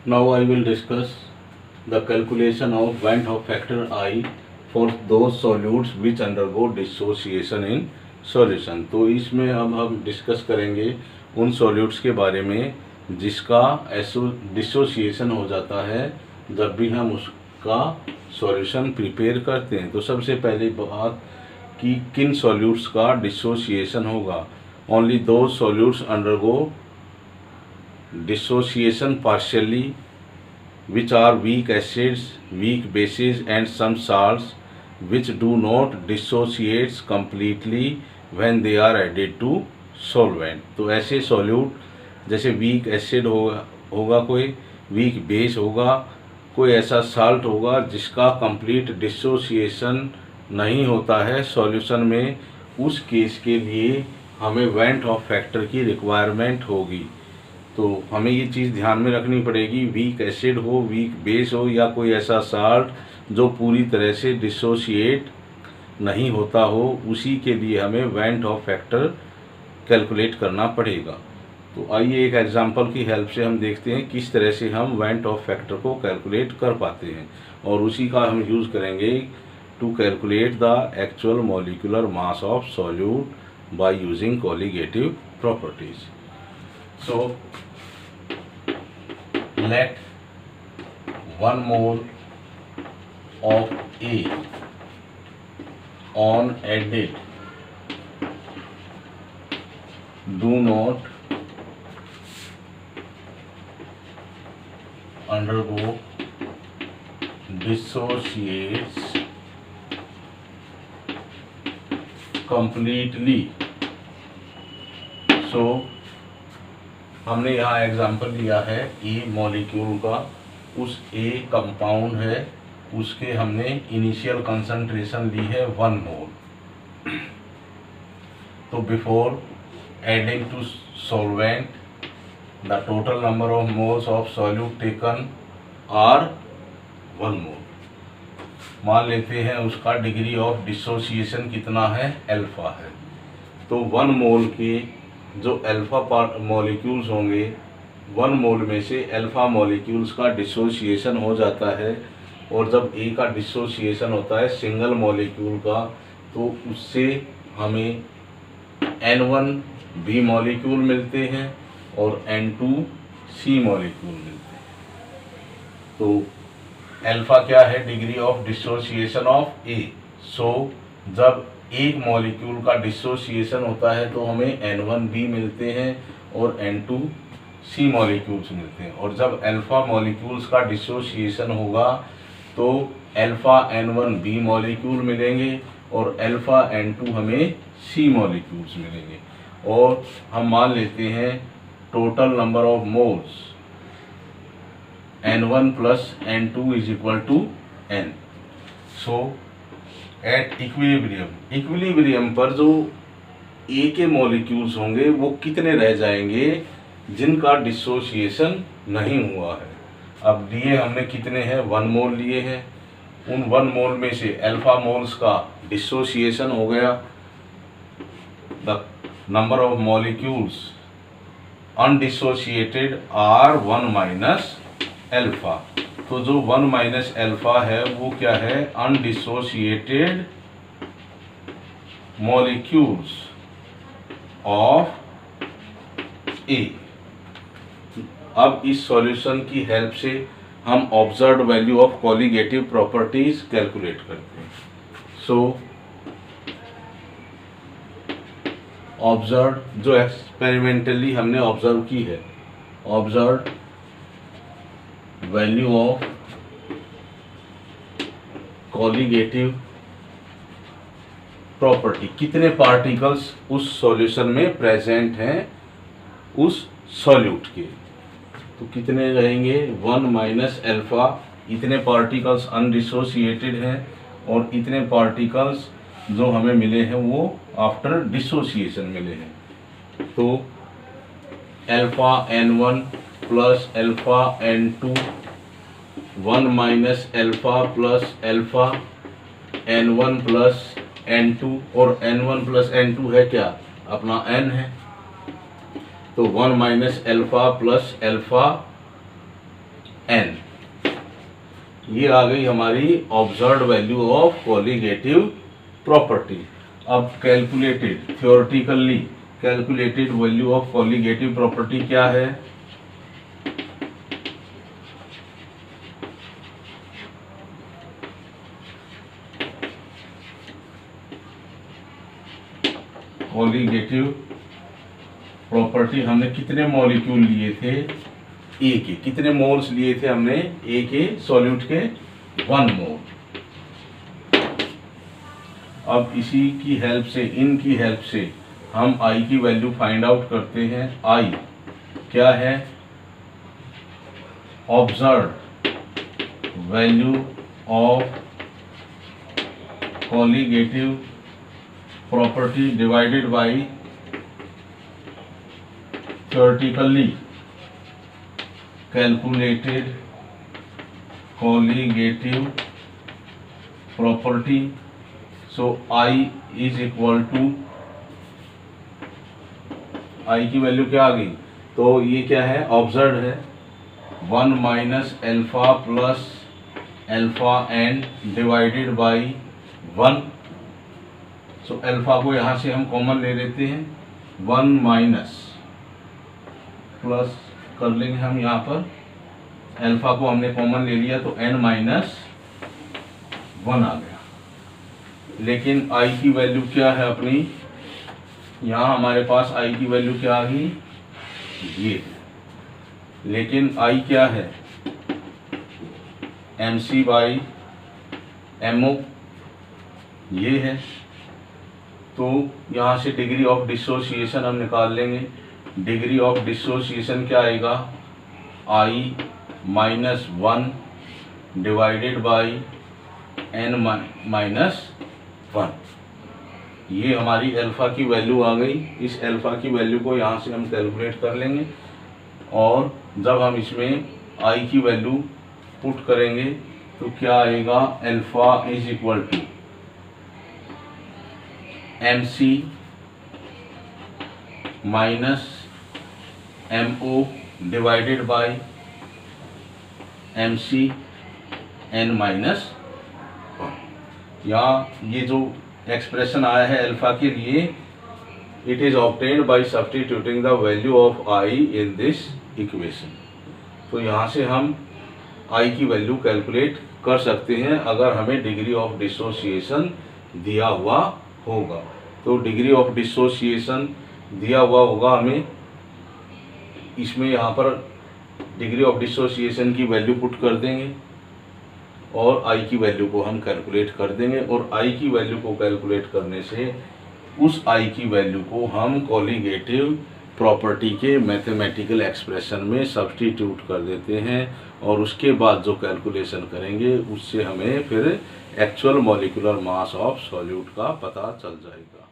Now I will discuss the calculation of Van-Hoff factor I for those solutes which undergo dissociation in solution। तो इसमें अब हम discuss करेंगे उन solutes के बारे में जिसका डिसोसिएशन हो जाता है जब भी हम उसका सॉल्यूशन प्रिपेयर करते हैं। तो सबसे पहली बात कि किन सॉल्यूट्स का डिसोसिएशन होगा। ओनली दो solutes undergo dissociation partially which are weak acids, weak bases and some salts which do not dissociate completely when they are added to solvent। तो ऐसे सॉल्यूट जैसे वीक एसिड होगा कोई वीक बेस होगा, कोई ऐसा साल्ट होगा जिसका कंप्लीट डिसोसिएशन नहीं होता है सॉल्यूशन में, उस केस के लिए हमें वैन-हॉफ फैक्टर की रिक्वायरमेंट होगी। तो हमें ये चीज़ ध्यान में रखनी पड़ेगी, वीक एसिड हो, वीक बेस हो या कोई ऐसा साल्ट जो पूरी तरह से डिसोशिएट नहीं होता हो, उसी के लिए हमें वैन-हॉफ फैक्टर कैलकुलेट करना पड़ेगा। तो आइए एक एग्जांपल की हेल्प से हम देखते हैं किस तरह से हम वैन-हॉफ फैक्टर को कैलकुलेट कर पाते हैं, और उसी का हम यूज़ करेंगे to calculate the actual molecular mass of solute by using colligative properties. So let 1 mole of A on added do not undergo dissociates completely। So हमने यहाँ एग्जाम्पल लिया है ए मॉलिक्यूल का, उस ए कंपाउंड है उसके हमने इनिशियल कंसंट्रेशन ली है 1 मोल। तो before adding to solvent the total number of moles of solute taken are 1 मोल। मान लेते हैं उसका डिग्री ऑफ डिसोसिएशन कितना है, अल्फा है। तो 1 मोल के जो अल्फा मॉलिक्यूल्स होंगे, 1 मोल में से अल्फा मॉलिक्यूल्स का डिसोसिएशन हो जाता है, और जब ए का डिसोसिएशन होता है सिंगल मॉलिक्यूल का, तो उससे हमें N1 बी मॉलिक्यूल मिलते हैं और N2 सी मॉलिक्यूल मिलते हैं। तो अल्फा क्या है, डिग्री ऑफ डिसोसिएशन ऑफ ए। सो जब एक मॉलिक्यूल का डिसोसिएशन होता है तो हमें N1B मिलते हैं और N2C मॉलिक्यूल्स मिलते हैं, और जब अल्फा मॉलिक्यूल्स का डिसोसिएशन होगा तो अल्फा N1B मॉलिक्यूल मिलेंगे और अल्फा N2 हमें C मॉलिक्यूल्स मिलेंगे। और हम मान लेते हैं total number of moles N1 plus N2 is equal to N। So at equilibrium पर जो ए के मॉलिक्यूल्स होंगे वो कितने रह जाएंगे जिनका डिसोसिएशन नहीं हुआ है। अब लिए हमने कितने हैं, 1 मोल लिए हैं। उन 1 मोल में से अल्फा मोल्स का डिसोसिएशन हो गया, the number of molecules undissociated are 1 minus alpha. तो जो 1 माइनस अल्फा है वो क्या है, अनडिसोसिएटेड मॉलिक्यूल्स ऑफ ए। अब इस सॉल्यूशन की हेल्प से हम observed value of colligative properties calculate करते हैं। सो ऑब्जर्व जो एक्सपेरिमेंटली हमने ऑब्जर्व की है, observe value of colligative property, कितने पार्टिकल्स उस सॉल्यूशन में प्रेजेंट हैं उस सॉल्यूट के। तो कितने रहेंगे, 1 माइनस अल्फा, इतने पार्टिकल्स अनडिसोसिएटेड हैं और इतने पार्टिकल्स जो हमें मिले हैं वो आफ्टर डिसोसिएशन मिले हैं। तो alpha N1 plus alpha N2, 1 minus alpha plus alpha N1 plus N2, और N1 प्लस N2 है क्या, अपना N है। तो 1 minus alpha plus alpha n। ये आ गई हमारी observed value of colligative property. अब calculated, theoretically calculated value of colligative property क्या है? कोलिगेटिव प्रॉपर्टी हमने कितने मॉलिक्यूल लिए थे? ए के। कितने मोल्स लिए थे हमने ए के सॉल्यूट के? 1 मोल। अब इसी की हेल्प से, इनकी हेल्प से हम आई की वैल्यू फाइंड आउट करते हैं। आई क्या है? Observed value of colligative property divided by theoretically calculated colligative property. So I is equal to, I की वैल्यू क्या आ गई? तो ये क्या है? ऑब्जर्व है 1 minus alpha plus alpha n divided by 1। So alpha को यहाँ से हम कॉमन ले लेते हैं, 1 माइनस प्लस कर लेंगे हम, यहाँ पर अल्फा को हमने कॉमन ले लिया तो n माइनस 1 आ गया। लेकिन i की वैल्यू क्या है अपनी? यहाँ हमारे पास i की वैल्यू क्या आ गई? ये। लेकिन i क्या है? mc बाई mo ये है। तो यहाँ से डिग्री ऑफ डिसोसिएशन हम निकाल लेंगे। डिग्री ऑफ डिसोसिएशन क्या आएगा? i minus 1 divided by n minus 1। ये हमारी अल्फा की वैल्यू आ गई। इस अल्फा की वैल्यू को यहाँ से हम कैलकुलेट कर लेंगे और जब हम इसमें i की वैल्यू पुट करेंगे तो क्या आएगा? Alpha is equal to mc minus mo divided by mc n minus 1। यहाँ ये जो एक्सप्रेशन आया है अल्फा के लिए, it is obtained by substituting the value of i in this equation. तो यहाँ से हम i की वैल्यू कैलकुलेट कर सकते हैं अगर हमें डिग्री ऑफ डिसोसिएशन दिया हुआ होगा। तो डिग्री ऑफ डिसोसिएशन दिया हुआ होगा हमें, इसमें यहाँ पर डिग्री ऑफ डिसोसिएशन की वैल्यू पुट कर देंगे और i की वैल्यू को हम कैलकुलेट कर देंगे और i की वैल्यू को कैलकुलेट करने से उस i की वैल्यू को हम कोलिगेटिव प्रॉपर्टी के मैथमेटिकल एक्सप्रेशन में सब्स्टिट्यूट कर देते हैं और उसके बाद जो कैलकुलेशन करेंगे उससे हमें फिर actual molecular mass of solute का पता चल जाएगा।